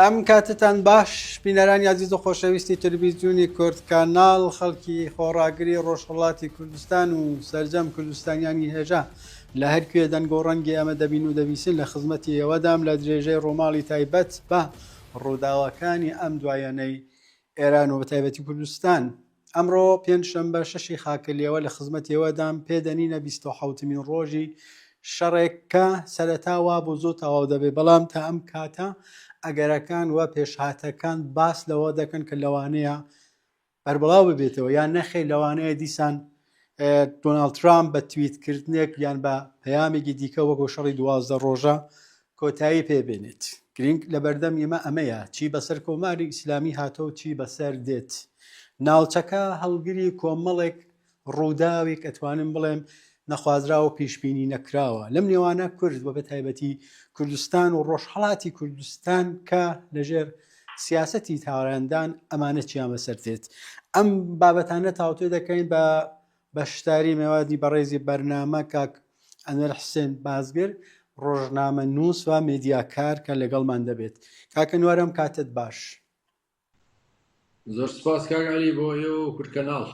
ئەم کاتتان باش بینەرانی عزیز و خۆشەویستی تەلەڤیزیۆنی کورد کاناڵ خەڵکی خۆڕاگری ڕۆژهەڵاتی کوردستان و سەرجەم کوردستانیانی هێژە لە هەر کوێ دەنگ و ڕەنگی ئەمە دەبین و دەبیسن لە خزمەتی ئێوەدام لە درێژەی ڕۆماڵی تایبەت بە ڕووداوەکانی ئەم دوایەنەی ئێران و بەتایبەتی کوردستان. ئەمڕۆ پێنجشەمبە 6 خاکەلیەوە لە خزمەتی ئێوەدام پێدەنینە 27مین ڕۆژی شەڕێک کە سەرەتاوا بۆ زۆر تەواو دەبێت، بەڵام تا ئەم کاتە ئەگەرەکان و پێشهاتەکان باس لەوە دەکەن کە لەوانەیە بەربڵاو ببێتەوە یان نەخێ لەوانەیە دیسان دۆناڵد ترامپ بە تویتکردنێک یان بە پەیامێکی دیکە وەکو شەڕی 12 ڕۆژە کۆتایی پێبێنێت. گرنگ لە بەردەم ئێمە ئەمەیە چی بەسەر کۆماری ئیسلامی هاتۆ و چی بەسەر دێت. ناوچەکە هەڵگری کۆمەڵێک ڕووداوێک ئەتوانم بڵێم نەخوازرا و پێشبینی نەکراوە لەم نێوانە کورد و بە تایبەتی کوردستان و ڕۆژهەڵاتی کوردستان کە لەژێر سیاسەتی تاوەڕاندان ئەمانە چیان بەسەر دێت. ئەم بابەتانە تاوتوێ دەکەین بە بەشداری میوادی بەڕێزی بەرنامە کاک ئەنوەر حسێن بازگر ڕۆژنامە نووس و میدیاکار کە لەگەڵمان دەبێت. کاک ئەنوەر ئەم کاتت باش. زۆر سپاس کاک عەلی بۆ ئێوە و کورد کەناڵ.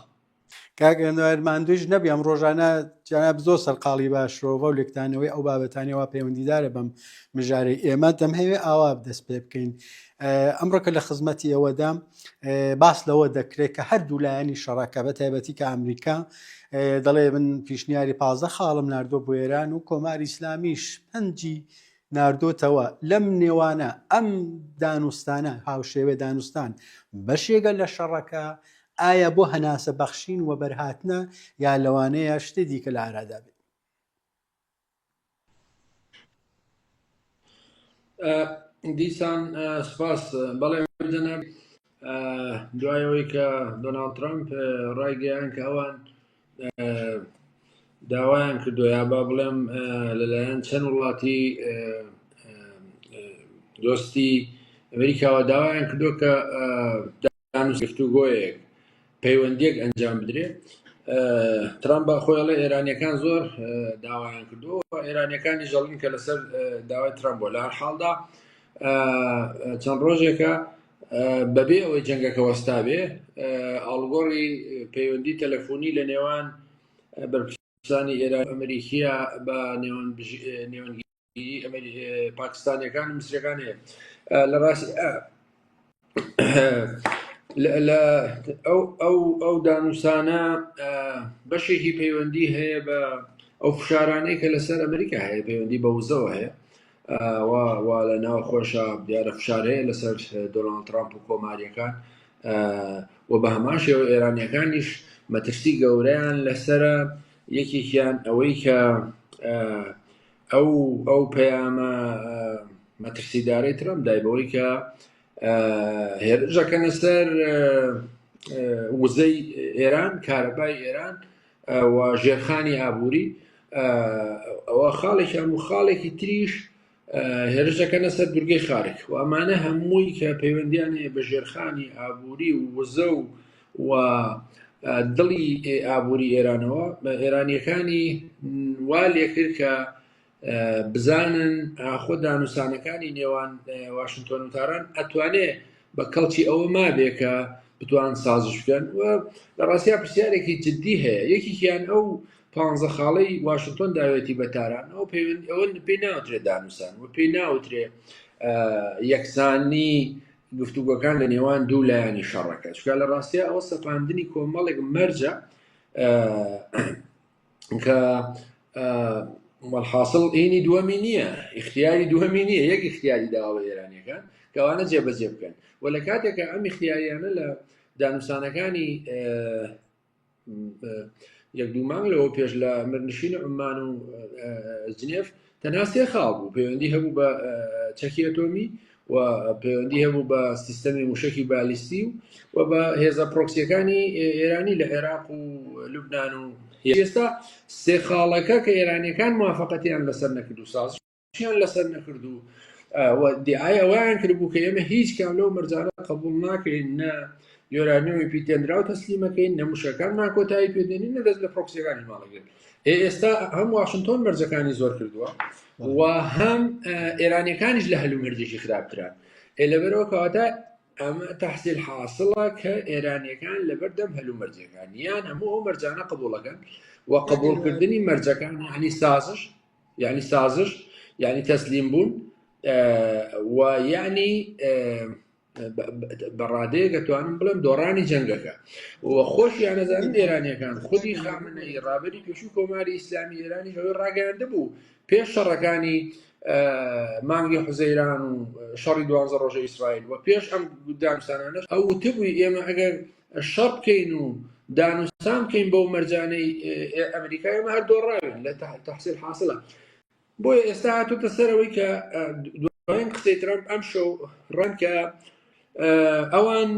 کاک ئەنوەر ماندووش نەبی ئەم ڕۆژانە جاناب زۆر سەرقاڵی باشەوە و لێکتانەوەی ئەو بابەتانەوە پەیوەندیدارە بەم مژارەی ئێمە دەمهەوێ ئاوا دەست پێ بکەین. ئەمڕۆکە لە خزمەتی ئێوەدام باس لەوە دەکرێت کە هەردوو لایەنی شەڕەکە بە تایبەتی کە ئەمریکا دەڵێ من پیشنیاری 15 خاڵم ناردۆ بۆ ئێران و کۆماری ئیسلامیش پەنجی ناردۆتەوە. لەم نێوانە ئەم دانوستانە هاوشێوێ دانوستان بەشێگە لە شەڕەکە ئایا بۆ هەناسە بەخشین و بەرهاتنە یا لەوانەیە شتێ دیکە لە ئارادا بێت؟ دیسان سپاس. بەڵێ جەناب دوایەوەی کە دۆناڵد ترامپ ڕایگەیان کە ئەوان داوایان کردو یا با بڵێم لەلایەن چەند وڵاتی دۆستی ئەمریکاوە داوایان کردو کە گفتوگۆیەک پەیوەندیەک ئەنجام بدرێت. ترامپ بە خۆیڵێ ئێرانیەکان زۆر داوایان کردو، ئێرانیەکانی ژەڵین کە لەسەر داوای ترامپ بۆ لە هەر حاڵدا چەند ڕۆژێکە بەبێ ئەوەی جەنگەکە وەستا بێ ئاڵگۆڕی پەیوەندی تەلەفۆنی لە نێوان بەرپرسانی ئێران ئەمریکیە بە نێوەنگیری پاکستانیەکان و میسریەکان هەیە. لە ڕاستی ئەو دانووسانە بەشێکی پەیوەندی هەیە بە ئەو فشارانەی کە لەسەر ئەمریکا هەیە، پەیوەندی بە وزەوە هەیە وا لە ناو خۆشە دیارە فشار هەیە لەسەر دۆناڵد ترامپ و کۆماریەکان و بە هەمان شێوە ئێرانیەکانیش مەترسی گەورەیان لەسرە یەکێکیان ئەوەی کە ئەو پەیامە مەترسیدارەی ترامپ دای بەوەی کە هێرشەکەنە سەر وزەی ئێران، کارەبای ئێران و ژێرخانی ئابووری، ئەوە خاڵێکی هەموو خاڵێکی تریش هێرشەکەنە سەر دورگەی خارک و ئەمانە هەمووی کە پەیوەندیان هەیە بە ژێرخانی ئابووری و وزە و دڵی ئابووری ئێرانەوە ئێرانیەکانی وا لێکرد کە بزانن خۆ دانووسانەکانی نێوان واشنگتۆن و تاران ئەتوانێت بە کەڵکی ئەوە مابێ کە بتوان سازش بکەن و لە ڕاستیا پرسیارێکی جددی هەیە. یەکێکیان ئەو 15 خاڵەی واشنگتۆن داوێتی بە تاران ئەو پێی ناوترێت دانووسان و پێی ناوترێ یەکسانی گفتوگۆکان لە نێوان دوو لایەنی شەڕەکە، چونکە لە ڕاستیا ئەوە سەپاندنی کۆمەڵێک مەرجە کە مەڵحاصل عینی دووەمی نییە، اختیاری دووەمی نییە، یەک اختیاری داوە ئێرانیەکان کەوانە جێبەجێ بکەن و لە کاتێکە ئەم اختیاریانە لە دانووسانەکانی یەک دوو مانگ لەوە پێش لە مەرنشینە عمان و جنێف تەنها 3 خاڵ بوو. پەیوەندی هەبوو بە چەکی ئەتۆمی و پەیوەندی هەبوو بە سیستەمی موشکی بالیستی و بە هێزە پرۆکسیەکانی ئێرانی لە عێراق و لوبنان و ئێستا 3 خاڵەکە کە ئێرانیەکان موافقەتیان لەسەر نەکرد و سازشیان لەسەر نەکرد و دیعای ئەویان کردبوو کە ئێمە هیچ کام لەو مەرجانە قبول ناکەین، نە یۆرانیۆمی پیتێنرا و تەسلیمەکەین، نە موشەکان ناکۆتایی پێدێنین، نە دەست لە پرۆکسیەکانی ماڵەگرن. ئێستا هەم واشنگتۆن مەرجەکانی زۆر کردووە و هەم ئێرانیەکانیش لە هەلومەرجێکی خراپتران. لەبەرەوە کەواتە ئەمە تەحسیل حاصڵە کە ئێرانیەکان لەبەردەم هەلومەرجەکان یان هەموو ئەو مەرجانە قبوڵەکەن و قبوڵکردنی مەرجەکان یعنی سازش یعنی تەسلیم بوون و یعنی بەڕادەیە دەتوانم بڵێم دۆڕانی جەنگەکە و خۆشیان نەزانن ئێرانیەکان خودی خامنەئی ڕابەری پێشوو کۆماری ئیسلامی ئێرانی ئەوەی ڕاگەیاندە بوو پێش شەڕەکانی مانگی حوزەیران و شەڕی 12 ڕۆژە ئیسرائیل و پێش ئەم دانوستانانەش ئەو وتبووی ئێمە ئەگەر شەڕ بکەین و دانوستان بکەین بەو مەرجانەی ئەمریکای ئێمە هەر دۆڕاوین لە تەحسیل حاصلە بۆیە ئێستا هاتووتە سەرەوەی کە دوایین قسەی ترامپ ئەم شەو ڕەن کە ئەوان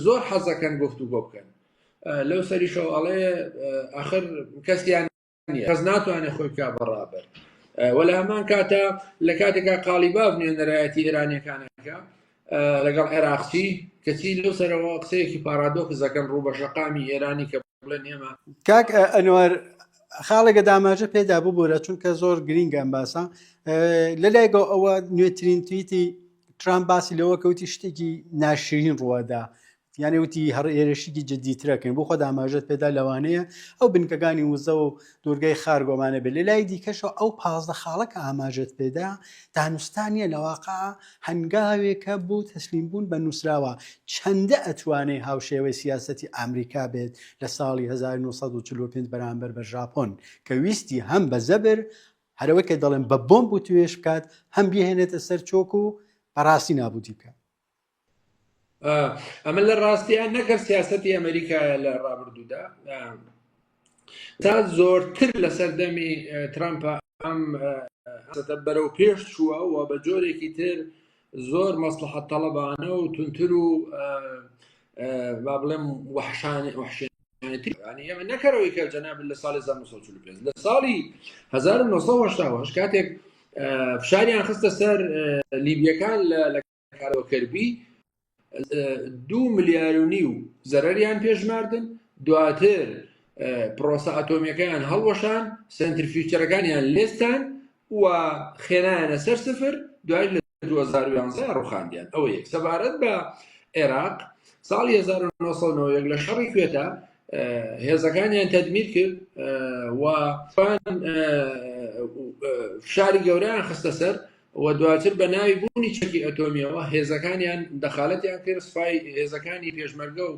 زۆر حەزەکەن گفتوگۆ بکەن لەو سەری شەو ئەڵێ ئاخر کەسیان نییە کەس ناتوانێت خۆی بکا بەڕابەر وە لە هەمان کاتە لە کاتێکا قالیباف نوێنەرایەتی ئێرانیەکانەکە لەگەڵ عێراقچی کەچی لەو سەرەوە قسەیەکی پارادۆکس دەکەن ڕوو بە شەقامی ئێرانی کە بڵێن ئێمە کاک ئەنوەر خاڵێکە داماژە پێدا ببوورە چونکە زۆر گرینگەم باسە لەلایگە ئەوە نوێترین تویتی ترامپ باسی لەوە کەوتی شتێکی ناشرین ڕوەدا یعنی وتی هەر ئێرەشێکی جددیترەکەین بۆ خۆ داماژەت پێدا لەوانەیە ئەو بنکەکانی وزە و دوورگەی خارگۆمانە بێت لە لای دیکەشەوە ئەو 15 خاڵەکە ئاماژەت پێدا دانوستانیە لەواقع هەنگاوێکە بۆ تەسلیمبوون بە نووسراوە چەندە ئەتوانێت هاوشێوەی سیاسەتی ئەمریکا بێت لە ساڵی 1945 بەرامبەر بە ژاپۆن کە ویستی هەم بە زەبر هەرەوەی کە دەڵێن بە بۆمب و توێش بکات هەم بهێنێتە سەر چۆک و بەڕاستی نابودی بکات ئەمە لە ڕاستیان نەکرد سیاسەتی ئەمریکایە لە ڕابردوودا تا زۆرتر لە سەردەمی ترامپە ئەم بەرەو پێش چووە و بە جۆرێکی تر زۆر مەسلحەت تەڵەبانە و تونتر و با بڵێم وحشانێتی ئێمە نەکەرەوەی کە جەناب لە ساڵی 1945 لە ساڵی 1970 کاتێک فشاریان خستە سەر لیبیەکان لە کارەوەکەربی 2 ملیار و نیو زەرەریان پێشماردن دواتر پرۆسە ئەتۆمیەکەیان هەڵوەشان سنتریفیوجەرەکانیان لێستان و خێنایانە سەر سفر دوای لە 2011 ڕوخاندیان ئەوە یەک سەبارەت بە عێراق ساڵی 1990 لە شەڕی کوێتە هێزەکانیان تەدمیر کرد و فشاری گەورەیان خستە سەر و دواتر بە ناوی بوونی چەکی ئەتۆمیەوە هێزەکانیان دەخالەتیان کرد سوپای هێزەکانی پێشمەرگە و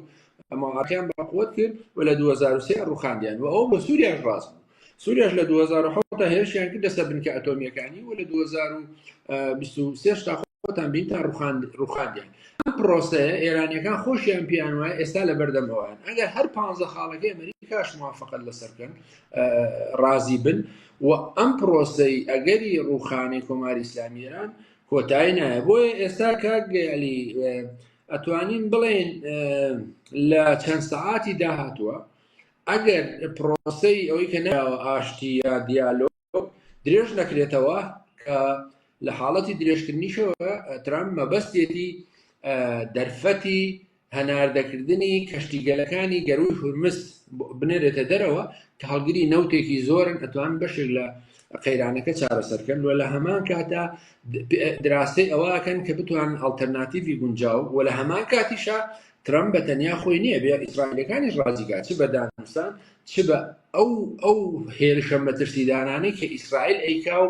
ئەماڵاتیان بەقوت کرد و لە 2023 ڕوخاندیان و ئەو بە سووریاش ڕاست بوو سووریاش لە 2007 هێرشیان کرد دەسە بنکە ئەتۆمیەکانی و لە 2023 تا خۆتان بین تا ڕوخاندیان ئەم پرۆسەیە ئێرانیەکان خۆشیان پیان وایە ئێستا لە بەردەمەوەیان ئەگەر هەر 15 خاڵەکەی ئەمریکاش موافقەت لەسەرکەن ڕازی بن و ئەم پرۆسەی ئەگەری ڕوخانی کۆماری ئیسلامی ئێران کۆتایی نایە بۆیە ئێستا کاگەلی ئەتوانین بڵێن لە چەند سەعاتی داهاتووە ئەگەر پرۆسەی ئەوەی کە ناوە ئاشتی یا دیالۆگ درێژ نەکرێتەوە کە لە حاڵەتی درێژکردنیشەوە ترامپ مەبەستێتی دەرفەتی هەناردەکردنی کەشتیگەلەکانی گەروی هورمز بنێرێتە دەرەوە کە هەڵگری نەوتێکی زۆرن ئەتوان بەشێک لە قەیرانەکە چارەسەرکەن و لە هەمان کاتە دراسی ئەوەکەن کە بتوان ئەڵتەرناتیڤی گونجاو و لە هەمان کاتیشە ترامپ بە تەنیا خۆی نییە بێ ئیسرائیلەکانیش ڕازیگا چ بە دانوستان چ بە ئەو هێرشە مەترسیدانانەی کە ئیسرائیل ئەیکا و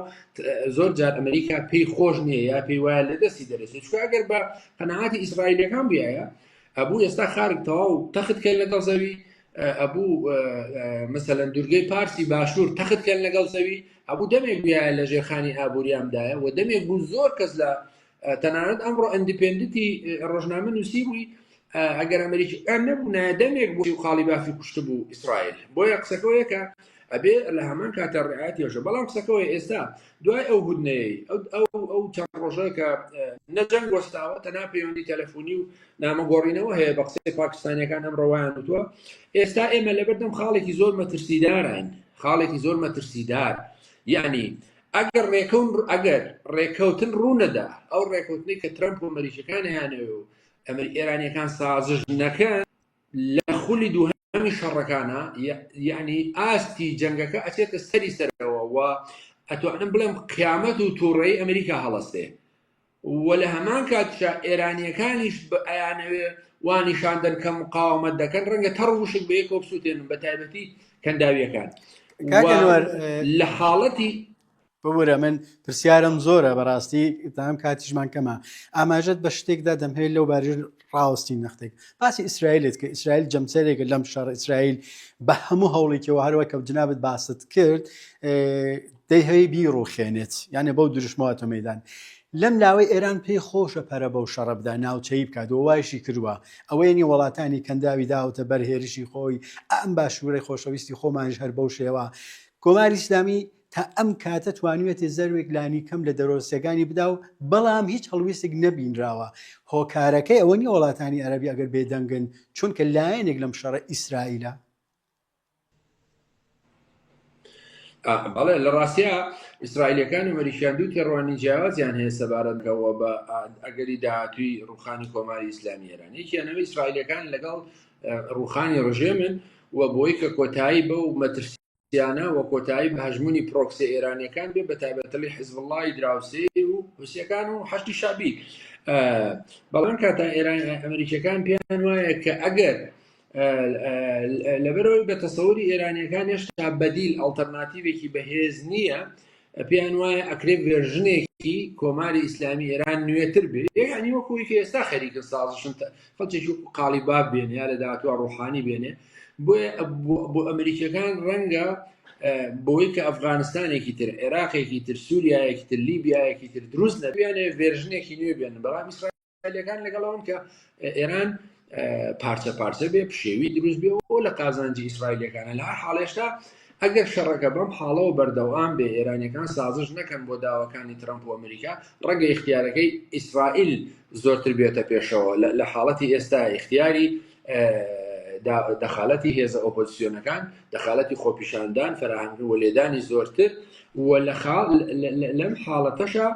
زۆر جار ئەمریکا پێی خۆش نییە یا پێی وایە لە دەستی دەرەچێت چکە ئەگەر بە قەنەعاتی ئیسرائیلەکان بیایە ئەبوو ئێستا خارک تەواو تەختکەن لەگەڵ زەوی ئەبوو مەسەلەن دوورگەی پارسی باشوور تەختکەن لەگەڵ زەوی ئەبوو دەمێک بیایە لە ژێرخانی ئابووریامدایە و دەمێک بوو زۆر کەس لە تەنانەت ئەمڕۆ ئەندیپێندنتی ڕۆژنامە نووسی بووی ئەگەر ئەمریکیەکان نەبوو نادەمێک بوو و قاڵی بافی کوشت بوو ئیسرائیل بۆیە قسەکەوەیەکە ئەبێ لە هەمان کاتە ڕێعاتیەوە بەڵام قسەکەوەی ئێستا دوای ئەو هودنەیە ئەو چەند ڕۆژەیە کە نەجەنگ وەستاوە تەنها پەیوەندی تەلەفۆنی و نامەگۆڕینەوە هەیە بە قسەی پاکستانیەکان ئەم ڕەوایان وتووە ئێستا ئێمە لەبەردەم خاڵێکی زۆر مەترسیدارین خاڵێکی زۆر مەترسیدار یعنی ئەگەر ڕێکەوتن ڕوونەدا ئەو ڕێکەوتنی کە ترامپ و مەریشەکانیانەوە و ئێرانیەکان سازش نەکەن لە خولی دووهەمی شەڕەکانە یعنی ئاستی جەنگەکە ئەچێتە سەری سەرەوە و ئەتوانم بڵێم قیامەت و تووڕێی ئەمریکا هەڵەستێ و لە هەمان کاتیشا ئێرانیەکانیش ئەیانەوێ وانیشاندن کە مقاومەت دەکەن ڕەنگە تەڕ وشک بە یەکەوە بسووتێنن بە تایبەتی کەنداویەکان لە حاڵەتی ببوورە من پرسیارم زۆرە بەڕاستی دام کاتیشمان کەمە ئاماژەت بە شتێکدا دەمهێت لەو بارژ ڕاوستی نەختێک باسی ئیسرائیلت کە ئیسرائیل جەمسەرێکە لەم شەڕ ئیسرائیل بە هەموو هەوڵێکەوە هەروە کە جنابەت باست کرد دەیهەوەی بیڕوخێنێت یانە بەو دروشمەوەتە مەدان لەم لاوەی ئێران پێی خۆشە پەرە بەو شەڕە بدا ناوچەی بکاتەوە وایشی کردووە ئەوەیەنی وڵاتانی کەنداوی داوتە بەر هێرشی خۆی ئەم باشوورەی خۆشەویستی خۆمانش هەر بەو شێوە کۆماری ئیسلامی تا ئەم کاتە توانوێتی زەروێک لانی کەم لە دەرۆسیەکانی بدا و بەڵام هیچ هەڵویستێک نەبینراوە هۆکارەکەی ئەوە نی وڵاتانی عەرەبی ئەگەر بێدەنگن چونکە لایەنێک لەم شەڕە ئیسرائیلە بەڵێ لە ڕاستیە ئیسرائیلەکان و مەریشیان دوو تێڕوانی جیاوازیان هەیە سەبارەتەوە بە ئەگەری داهاتووی ڕوخانی کۆماری ئیسلامی ئێران یەکیانەوەی ئیسرائیلەکان لەگەڵ ڕوخانی ڕژێمن و بۆی کە کۆتایی بە و مەترسیانە و کۆتایی بە هەژمونی پرۆکسی ئێرانیەکان بێ بە تایبەتەڵی حیزبڵڵای دراوسێ و حوسیەکان و حەشتی شابی بەڵام کاتە ئەمریکیەکان پێیان وایە کە ئەگەر لەبەرەوەی بە تەسەوری ئێرانیەکان هێشتا بەدیل ئەڵتەرناتیڤێکی بەهێز نییە پێیان وایە ئەکرێ ڤێرژنێکی کۆماری ئیسلامی ئێران نوێتر بێت یعنی وەکوی کە ئێستا خەریکن سازشن خەڵکێکی قاڵیباب بێنێ یا لە داهاتووە ڕوحانی بێنێ بۆ ئەمریکیەکان ڕەنگە بۆی کە ئەفغانستانێکی تر عێراقێکی تر سووریایەکی تر لیبیایەکی تر دروست نەبیانێ ڤێرژنێکی نوێ بێنن بەڵام ئیسرائیلەکان لەگەڵەوەن کە ئێران پارچە پارچە بێ پشێوی دروست بێ و لە قازانجی ئیسرائیلەکانە لە هەر حاڵێشتا ئەگەر شەڕەکە بەم حاڵەوە بەردەوام بێ ئێرانیەکان سازش نەکەن بۆ داواکانی ترامپ و ئەمریکا ڕەنگە اختیارەکەی ئیسرائیل زۆرتر بێتە پێشەوە لە حاڵەتی ئێستا اختیاری دەخالەتی هێزە ئۆپۆزیسیۆنەکان دەخالەتی خۆپیشاندان فراهەمکردن و لێدانی زۆرتر و لەم حاڵەتەشە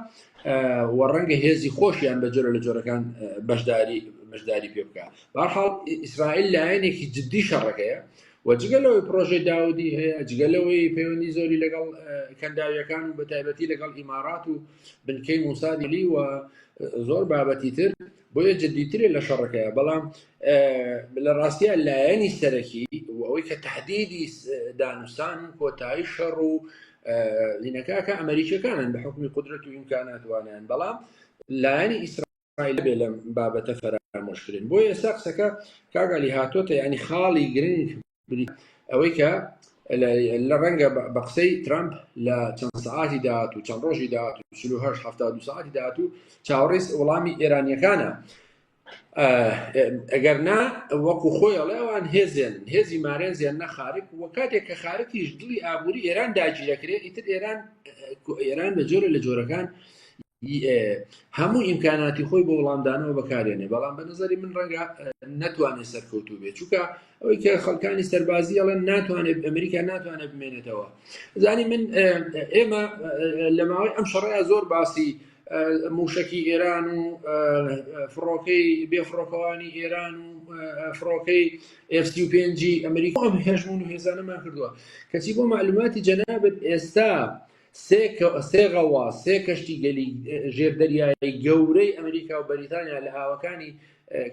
و ڕەنگە هێزی خۆشیان بە جۆرە لە جۆرەکان بەشداری پێ بکە بەهەرحاڵ ئیسرائیل لایەنێکی جددی شەڕەکەیە و جگەلەوەی پرۆژەی داودی هەیە جگەلەوەی پەیوەندی زۆری لەگەڵ کەنداویەکان و بە تایبەتی لەگەڵ ئیمارات و بنکەی موسادی و زۆر بابەتی تر بۆیە جددیترێ لە شەڕەکەیە بەڵام لە ڕاستیە لایەنی سەرەکی و ئەوەی کە تهدیدی دانوستان کۆتایی شەڕ و لینەکە ئەمریکیەکانن بە حکمی قدرەت و ئیمکاناتوانیان بەڵام لایەنی ئیسرائیل بێ لەم بابەتە فەرامۆشکردن بۆ ئێستا قسەکە کاگالی هاتۆتە ینی خاڵی گرنگ ئەوەی کە لە ڕەنگە بە قسەی ترامپ لە چەند سەعاتی داهاتوو چەند ڕۆژی داهاتوو 48 ساعتی داهاتوو چاوەڕێی وەڵامی ئێرانیەکانە ئەگەر نا وەکو خۆی ئەڵێوان هێزێن هێزی مارێن زیان نەخارک و کاتێک کە خارکیش دڵی ئابووری ئێران داگیرەکرێت ئیتر ئێران بە جۆرە لە جۆرەکان هەموو ئیمکاناتی خۆی بۆ وەڵامدانەوە بەکارێنێ بەڵام بە نظری من ڕەنگە نەتوانێت سەرکەوتوو بێت چونکە ئەوەی کە خەڵکانی سەربازی ئەڵێن ناتوانێت ئەمریکا ناتوانێت بمێنێتەوە زانی من ئێمە لە ماوەی ئەم شەڕەیە زۆر باسی موشکی ئێران و فڕۆکەی بێفڕۆکەوانی ئێران و فڕۆکەی F-35 ئەمریکا ئەم هێژمون و هێزانەمان کردووە کەچی بۆ معلوماتی جەنابەت ئێستا سێ غەوا سێ کەشتی گەلی ژێردەریایی گەورەی ئەمریکا و بەریتانیا لە ئاوەکانی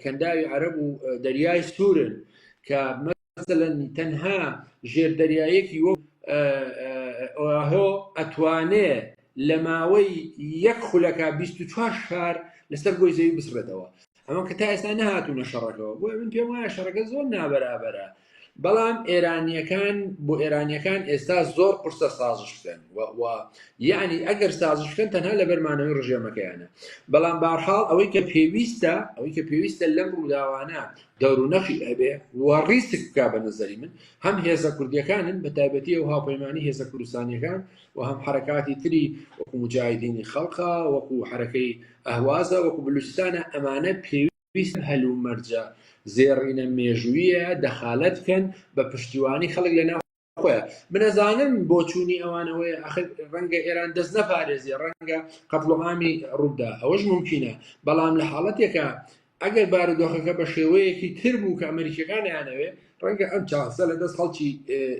کەنداوی عەرەب و دەریای سوورن کە مەسەلەن تەنها ژێردەریایەکی وەک ئۆهۆ ئەتوانێ لە ماوەی یەک خولەکە 24 شار لەسەر گۆی زەوی بسڕێتەوە ئەمە کە تا ئێستا نەهاتوونە شەڕەکەەوە بۆ من پێم وایە شەڕەکە زۆر نابەرابەرە بەڵام ئێرانیەکان بۆ ئێرانیەکان ئێستا زۆر قورسە سازش بکەن یعنی ئەگەر سازش بکەن تەنها لە بەرمانەوەی ڕژێمەکەیانە بەڵام بەهەرحاڵ ئەوەی کە پێویستە لەم ڕووداوانە دەورونەخی ئەبێ و ڕیسک بکا بە نەزەری من هەم هێزە کوردیەکانن بە تایبەتی و هاوپەیمانی هێزە کوردستانیەکان و هەم حرەکاتی تری وەکو مجاهیدینی خەڵقا وەکو حرەکەی ئەهوازە وەکو بلوچستانە ئەمانە پێویست هەلوو مەرجە زێڕینە مێژوویە دەخالەت بکەن بە پشتیوانی خەڵک لە ناو خۆیان منەزانم بۆ چوونی ئەوانەوەی ڕەنگە ئێران دەست نەپارێزی ڕەنگە قەتڵعامی ڕوودا ئەوەش ممکنە بەڵام لە حاڵەتێکە ئەگەر بارودۆخەکە بە شێوەیەکی تر بوو کە ئەمریکیەکانیانەوێ ڕەنگە ئەم چاسە لە دەست خەڵکی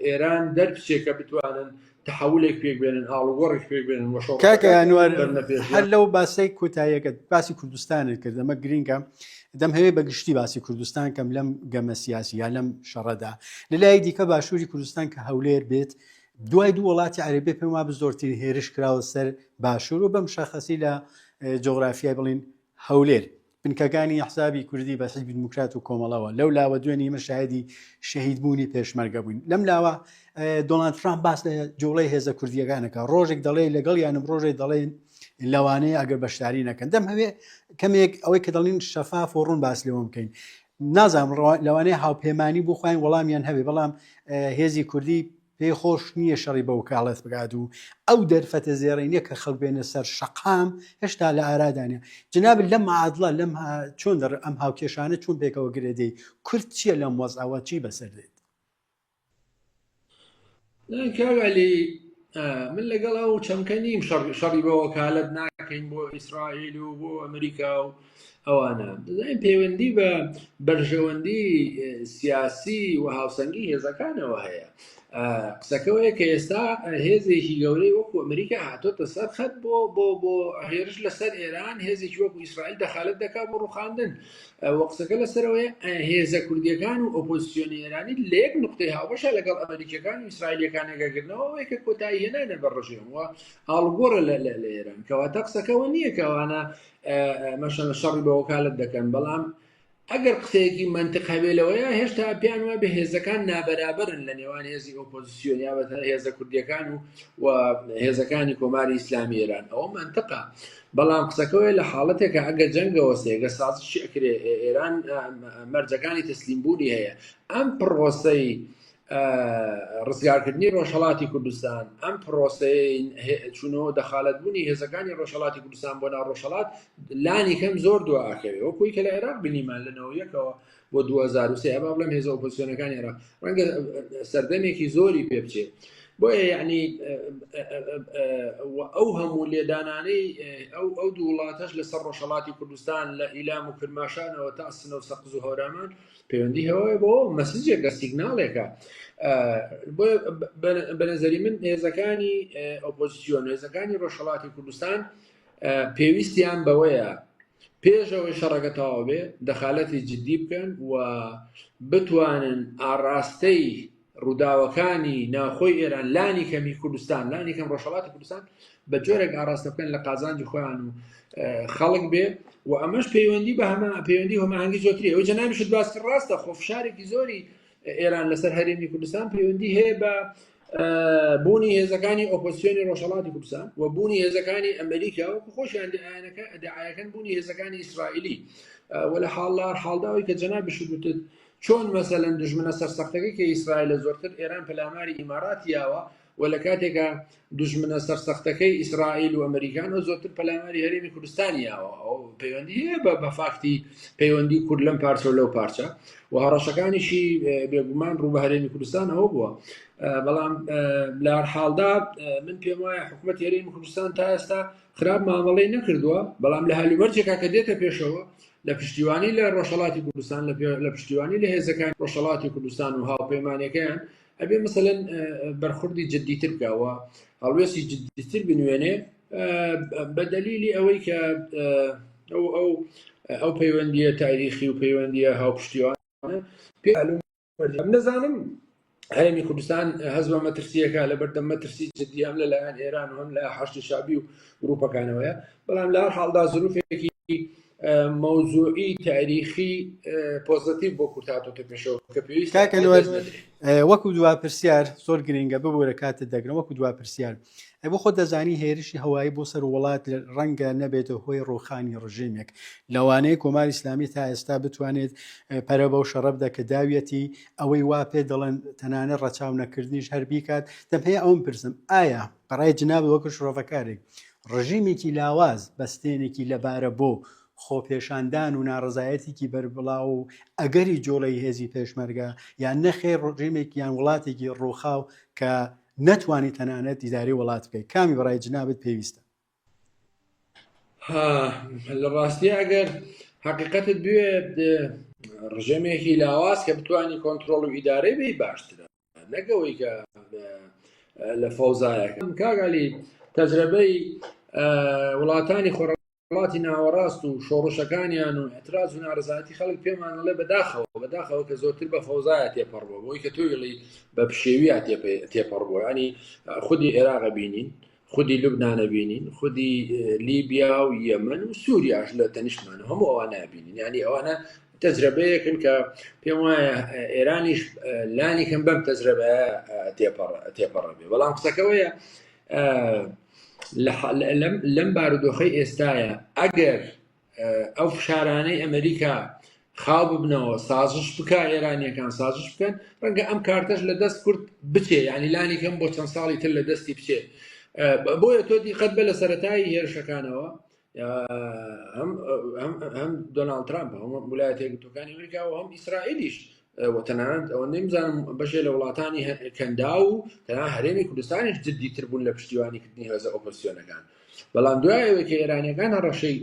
ئێران دەربچێت کە بتوانن تحولێک پێک بێنن ئاڵوگۆڕێک پێک بێنن کاکە ئەنوەر بەرنە پێش هەر لەو باسی کۆتاییەکە باسی کوردستانت کرد ئەمە گرینگە دەم هەوێ بەگشتی باسی کوردستان کەم لەم گەمە سیاسی یا لەم شەڕەدا لەلای دیکە باشووری کوردستان کە هەولێر بێت دوای دوو وڵاتی عەرەبی پێم وابە زۆرترین هێرش کراوە سەر باشوور و بەم شەخەسی لە جۆغرافیای بڵین هەولێر بنکەکانی ئەحزابی کوردی بە حیزبی دیموکرات و کۆمەڵەوە لەو لاوە دوێنێ ئێمە شاهێدی شەهیدبوونی پێشمەرگە بووین لەم لاوە دۆناڵد ترامپ باس لە جوڵەی هێزە کوردیەکانەکە ڕۆژێک دەڵێ لەگەڵ یانم ڕۆژێک دەڵێن لەوانەیە ئەگەر بەشداری نەکەن دەم هەوێ کەمێک ئەوەی کە دەڵین شەفاف و ڕوون باس لەوە بکەین نازانم لەوانەیە هاوپەیمانی بوو خۆیان وەڵامیان هەبێ بەڵام هێزی کوردی پێی خۆش نییە شەڕی بە وکالەت بگات و ئەو دەرفەتە زێڕینیە کە خەڵک بێنە سەر شەقام هێشتا لە ئارادانە جناب لەم عادڵە لەم چۆن ئەم هاوکێشانە چۆن پێکەوە گرێدەی کورد چییە لەم وەزعەوە چی بەسەر دێت کاگالی من لەگەڵ ئەو چەمکە نیم شەڕی بە وەکالەت ناکەین بۆ ئیسرائیل و بۆ ئەمریکا و ئەوانە دەزانین پەیوەندی بە بەرژەوەندی سیاسی و هاوسەنگی هێزەکانەوە هەیە قسەکەوەیە کە ئێستا هێزێکی گەورەی وەکو ئەمریکا هاتۆتە سەر خەت بۆ هێرش لەسەر ئێران هێزێکی وەکو ئیسرائیل دەخالت دەکات بۆ ڕوخاندن وە قسەکە لەسەرەوەی هێزە کوردیەکان و ئۆپۆزیسیۆنی ئێرانی لە یەک نقطەی هاوبەشە لەگەڵ ئەمریکیەکان و ئیسرائیلەکانێکەکردنەوەی کە کۆتایی هێنانە بە ڕژێمەوە ئاڵگۆڕە لە ئێران کەواتە قسەکەەوە نییە کەوانە مەشە شەڕی بە وەکالەت دەکەن بەڵام ئەگەر قسەیەکی منطق هەبێلەوەیە هێشتا پیان وە بە هێزەکان نابەرابرن لە نێوان هێزی ئۆپۆزیسیۆن یا بە هێزە کوردیەکان و هێزەکانی کۆماری ئیسلامی ئێران ئەوە منطقە بەڵام قسەکەوەی لە حاڵەتێکە ئەگە جەنگەوە سێگە سازشی ئەکرێ ئێران مەرجەکانی تەسلیمبوونی هەیە ئەم پڕۆسەی ڕزگارکردنی ڕۆژهەڵاتی کوردستان ئەم پرۆسەی چونەوە دەخالەتبوونی هێزەکانی ڕۆژهەڵاتی کوردستان بۆ ناڕۆژهەڵات لانی کەم زۆر دواکەوێ وەکوی کە لە عێراق بینیمان لەنەوە یەکەوە بۆ 2023 ئەمە بڵێم هێزە ئۆپۆزیسیۆنەکانی عێراق ڕەنگە سەردەمێکی زۆری پێ بچێت بۆیە یعنی ئەو هەموو لێدانانەی ئەو دوو وڵاتەش لەسەر ڕۆژهەڵاتی کوردستان لە ئیلام و کرماشانەوە تا سنە و سەقز و هەورامان پەیوەندی هەوەیە بۆ مەسیجێکە سیگناڵێکە بەنظری من هێزەکانی ئۆپۆزیسیۆن هێزەکانی ڕۆژهەڵاتی کوردستان پێویستیان بەوەیە پێشەوەی شەڕەکە تەواو بێ دەخالەتی جدی بکەن و بتوانن ئاڕاستەی ڕووداوەکانی ناوخۆی ئێران لانی کەمی کوردستان لانی کەم ڕۆژهەڵاتی کوردستان بە جۆرێک ئاراستە بکەن لە قازانجی خۆیان و خەڵک بێ و ئەمەش پەیوەندی بە پەیوەندی هەماهەنگی زۆتری ئەو جەنابیشت باس کرد ڕاستە خۆفشارێکی زۆری ئێران لەسەر هەرێمی کوردستان پەیوەندی هەیە بە بوونی هێزەکانی ئۆپۆزیسیۆنی ڕۆژهەڵاتی کوردستان و بوونی هێزەکانی ئەمریکا و خۆشیان دعایەکەن بوونی هێزەکانی ئیسرائیلی و لە حاڵداوی کە جەنابیشت وتت چۆن مەسەلەن دژمنە سەرسەختەکەی کە ئیسرائیل زۆرتر ئێران پەلاماری ئیماراتیاوە و لە کاتێکە دژمنە سەرسەختەکەی ئیسرائیل و ئەمریکان و زۆرتر پەلاماری هەرێمی کوردستانیاوە ئەو پەیوەندی هەیە بە فاکتی پەیوەندی کورد لەم پارچە و لەو پارچە و هەڕەشەکانیشی بێگومان ڕوو بە هەرێمی کوردستان ئەوە بووە بەڵام لە هەر حاڵدا من پێم وایە حکوومەتی هەرێمی کوردستان تا ئێستا خراپ مامەڵەی نەکردووە بەڵام لە هەلوبەرجێکا کە دێتە پێشەوە لە پشتیوانی لە ڕۆژهەڵاتی کوردستان لە پشتیوانی لە هێزەکانی ڕۆژهەڵاتی کوردستان و هاوپەیمانەکەیان ئەبێ مەسەلەن بەرخوردی جددیتر بکەوە هەڵوێستی جددیتر بنوێنێ بە دەلیلی ئەوەی کە ئەو پەیوەندیە تاریخی و پەیوەندیە هاوپشتیوان نەزانم هەرێمی کوردستان هەز بە مەترسیەکە لە بەردەم مەترسی جددی هەم لەلایەن ئێران و هەم لە حەشتی شابی و گروپەکانەوەیە بەڵام لە هەر حاڵدا زروفێکی موضوعی تاریخی پۆزتیڤ بۆ کورد هاتۆتە پێشەوە کە پێویست وەکو دوا پرسیار زۆر گرنگە ببوورە کاتت دەگرم وەکو دوا پرسیار بۆ خۆ دەزانی هێرشی هەوایی بۆ سەر وڵات ڕەنگە نەبێتە هۆی ڕۆخانی ڕژیمێک لەوانەیە کۆماری ئیسلامی تا ئێستا بتوانێت پەرە بەو شەڕە بدە کە داویەتی ئەوەی وا پێ دەڵێن تەنانە ڕەچاو نەکردنیش هەر بیکات دەم هەیە ئەوم پرسم ئایا بەڕای جناب وەکو شرۆڤەکارێک ڕژیمێکی لاواز بەستێنێکی لەبارە بۆ خۆپێشاندان و ناڕزایەتێکی بەربڵاو و ئەگەری جۆڵەی هێزی پێشمەرگە یان نەخێر ڕژیمێکی یان وڵاتێکی ڕووخاو کە نەتوانی تەنانەت دیداری وڵات بکەیت کامی بەڕای جنابت پێویستە لە ڕاستی ئەگەر حقیقەتت بوێ ڕژێمێکی لاواز کە بتوانی کۆنتترۆڵ و ئیدارەی بێ باشترە نەگەوەی کە لە فەوزایەکە کاگالی تەجربەی وڵاتانی خۆڕەڵاتی ناوەڕاست و شۆڕشەکانیان و اعتراض و نارضایەتی خەڵک پێمان دەڵێ بەداخەوە کە زۆرتر بە فەوزایە تێپەڕبووە بۆی کە تۆیڵی بە پشێویە تێپەڕبووە ینی خودی عێراق بینین خودی لوبنانە بینین خودی لیبیا و یەمەن و سووریاش لە تەنیشتمان هەموو ئەوانە بینین ینی ئەوانە تەجربەیەکن کە پێم وایە ئێرانیش لانی کەم بەم تەجربەیە تێپەڕەبێ بەڵام قسەکەوەیە لەم بارودۆخەی ئێستایە ئەگەر ئەو فشارانەی ئەمریکا خاو ببنەوە سازش بکە ئێرانیەکان سازش بکەن ڕەنگە ئەم کارتەش لە دەست کورد بچێ ینی لانی کەم بۆ چەند ساڵی تر لە دەستی بچێ بۆیە تۆ دیقەت بە لە سەرەتایی هێرشەکانەوە هەم دۆناڵد ترامپ هەم ویلایەتە یەکگرتووەکانی ئەمریکا و هەم ئیسرائیلیش وەتەنانەت ئەوە نەیمزانم بەشێ لە وڵاتانی کەندا و تەنها هەرێمی کوردستانیش جددیتر بوون لە پشتیوانیکردنی هێزە ئۆپۆزیسیۆنەکان بەڵام دوایەوە کە ئێرانیەکان هەڕەشەی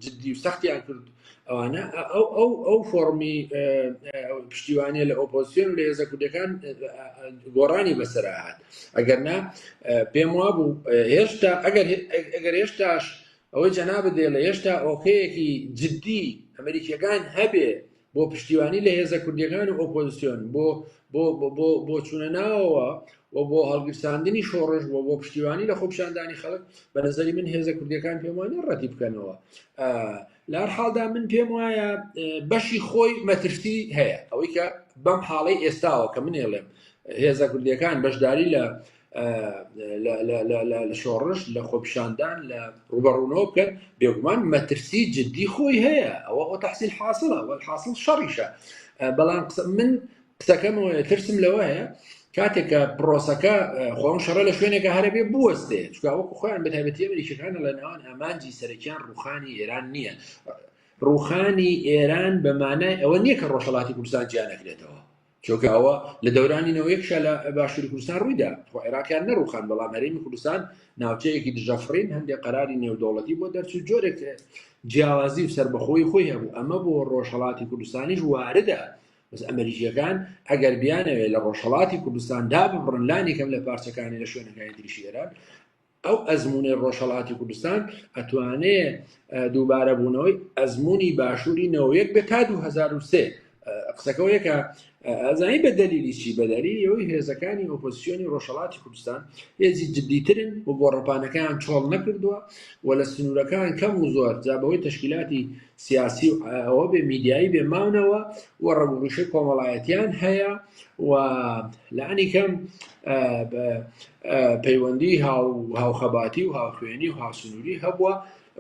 جددی و سەختیان کرد ئەوانە ئەو فۆرمی پشتیوانیە لە ئۆپۆزیسیۆن و لە هێزە کوردەکان گۆڕانی بەسەرا هات ئەگەرنا پێم وابوو هێشتا ئەگەر هێشتاش ئەوەی جەنابەت دێڵێ هێشتا ئۆکەیەکی جددی ئەمریکیەکان هەبێ بۆ پشتیوانی لە هێزە کوردیەکان و ئۆپۆزیسیۆن بۆ چوونە ناوەوە و بۆ هەڵگرساندنی شۆڕش بۆ پشتیوانی لە خۆپشاندانی خەڵک بە نەزەری من هێزە کوردیەکان پێم وانە ڕەتی بکەنەوە لە هەر حاڵدا من پێم وایە بەشی خۆی مەترسی هەیە ئەوەی کە بەم حاڵەی ئێستاوە کە من ێڵێم هێزە کوردیەکان بەشداری لە شۆڕش لە خۆپشاندان لە ڕوبەڕوونەوە بکەن بێگومان مەترسی جددی خۆی هەیە ئەوە تەحسیل حاصلە والحاصل شەڕیشە بەڵام من قسەکەمەوە ترسم لەوە هەیە کاتێککە پرۆسەکە خۆم شەڕە لە شوێنێکە هەرەبێ بوەستێ چکوەکو خۆیان بەتایبەتی ئەمریکیەکانە لە ناوان ئەمانجی سەرەکیان ڕوخانی ئێران نییە ڕوخانی ئێران بەمانای ئەوە نییە کە ڕۆژهەڵاتی کوردستان گیانەکرێتەوە چۆکە ئەوە لە دەورانینەوە یەکشە لە باشووری کوردستان ڕوویدا خۆ عێراقیان نەڕوخان بەڵام هەرێمی کوردستان ناوچەیەکی دژەفرین هەندێک قەراری نێودەوڵەتی بۆ دەرچوو جۆرێک جیاوازی و سربەخۆی خۆی هەبوو ئەمە بۆ ڕۆژهەڵاتی کوردستانیش واردە بەس ئەمریکیەکان ئەگەر بیانەوێت لە ڕۆژهەڵاتی کوردستان داببڕن لانی کەم لە پارچەکانی لە شوێنەکانی تریشی ئێران ئەو ئەزمونەی ڕۆژهەڵاتی کوردستان ئەتوانێت دووبارە بوونەوەی ئەزمموی باشووری نەوەیەک بێت تا 2003 قسەکەەوە یەکە ئەزانی بە دەلیلی چی بەدەلیلی ئەوەی هێزەکانی ئۆپۆزیسیۆنی ڕۆژهەڵاتی کوردستان هێزی جددیترن و گۆڕەپانەکان چۆڵ نەکردووە و لە سنوورەکان کەم و زۆر جا بەهۆی تەشکیلاتی سیاسی ئەوە بێ میدیایی بێ ماونەوە و ڕەبوڕیشەی کۆمەڵایەتیان هەیە و لەعنی کەم پەیوەندی هاوخەباتی و هاوخوێنی و هاوسنووری هەبووە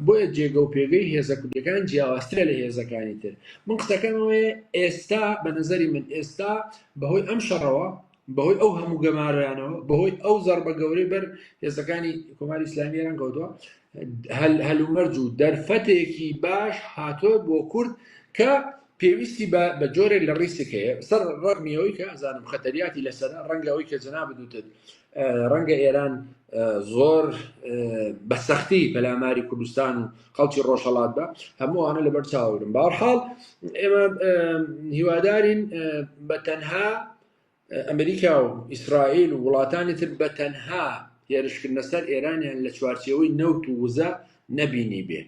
بۆیە جێگە و پێگەی هێزە کوردیەکان جیاوازترە لە هێزەکانی تر من قسەکەمەوەی ئێستا بە نظری من ئێستا بەهۆی ئەم شەڕەوە بەهۆی ئەو هەموو گەمارەیانەوە بەهۆی ئەو زەربە گەورەی بەر هێزەکانی کۆماری ئیسلامی ئێران کەوتووە هەلومەرج و دەرفەتێکی باش هاتۆ بۆ کورد کە پێویستی بە جۆرێک لە ڕیسک هەیە سەر ڕەغمیەوەی کە ئەزانم خەتەریاتی لەسەرا ڕەنگە ئەوەی کە جەنابەت دوتت ڕەنگە ئێران زۆر بەسەختی پەلاماری کوردستان و خەڵکی ڕۆژهەڵات بە هەمووانە لەبەر چاوەڕن باوەڕحاڵ ئێمە هیوادارین بە تەنها ئەمریکا و ئیسرائیل و وڵاتانی تر بە تەنها هێرشکردنە سەر ئێرانیان لە چوارچێوەی نەوت و وزە نەبینی بێ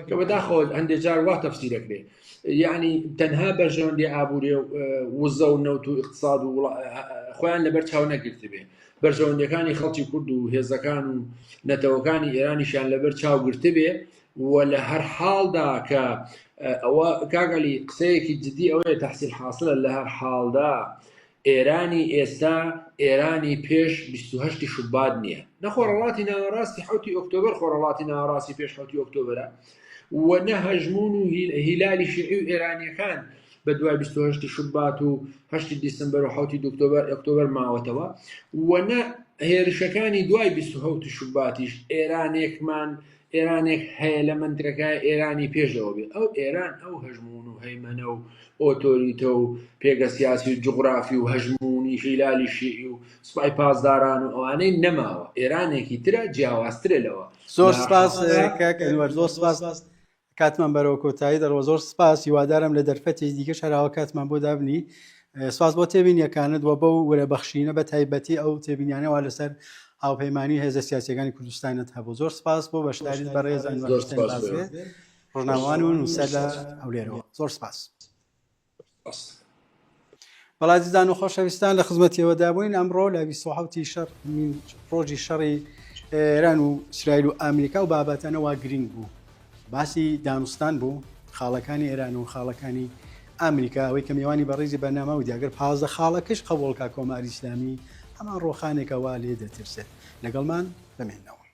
کە بەداخەوە هەندێک جار وا تەفسیرەکرێ یعنی تەنها بەرژەوەندی ئابووری و وزە و نەوت و اقتصاد و خۆیان لەبەر چاو نەگرت بێ بەرژەوەندەکانی خەڵکی کورد و هێزەکان و نەتەوەکانی ئێرانیشیان لەبەر چاوگرت بێ و لە هەر حاڵدا کە ئەوە کاگەلی قسەیەکی جددی ئەوەیە تەحسیل حاصلە لە هەر حاڵدا ئێرانی ئێستا ئێرانی پێش 28 شوبات نییە نەخۆڕەڵاتی ناوەڕاستی 7 ئۆکتۆبر خۆڕەڵاتی ناوەڕاستی پێش 7 ئۆکتۆبرە و نە هەژمون و هیلالی شیعی و ئێرانیەکان بە دوای 28 شوبات و 8 دیسمبر و 7 ئۆکتۆبر ماوەتەوە و نە هێرشەکانی دوای 27 شوباتیش ئێرانێک هەیە لە منترەکە ئێرانی پێشەوە بێ ئەو ئێران ئەو هەژمون و هەیمەنە و ئۆتۆریتە و پێگە سیاسی و جوغرافی و هەژمونی هیلالی شیعی و سوپای پاسداران و ئەوانەی نەماوە ئێرانێکی ترە جیاوازترە لەوە زۆر سپاس کاکەنوەر زۆر سپاس کاتمان بەرەوە کۆتایی دەڕەوە زۆر سپاس هیوادارم لە دەرفەتی دیکەش هەراوە کاتمان بۆ دابنی سواز بۆ تێبینیەکانت وە بەو وەرەبەخشینە بە تایبەتی ئەو تێبینیانەوە لەسەر هاوپەیمانی هێزە سیاسیەکانی کوردستانت هەبوو. زۆر سپاس بۆ بەشداریت بە ڕێز ڕۆژنامەوان و نووسەر لە ئەولێرەوە. زۆر سپاس. بەڵازیزان و خۆشەویستان لە خزمەتیەوەدا بووین. ئەمڕۆ لە 27 شەڕ ڕۆژی شەڕی ئێران و ئیسرائیل و ئەمریکا و بابەتەنەوە گرنگ بوو. باسی دانوستان بوو، خاڵەکانی ئێران و خاڵەکانی ئەمریکا، ئەوەی کە میوانی بەڕێزی بەرنامە و دیاگەر 15 خاڵەکەش قبوڵکە کۆماری ئیسلامی هەمان ڕۆخانێکەوە لێ دەترسێت. لەگەڵمان بمێنەوە.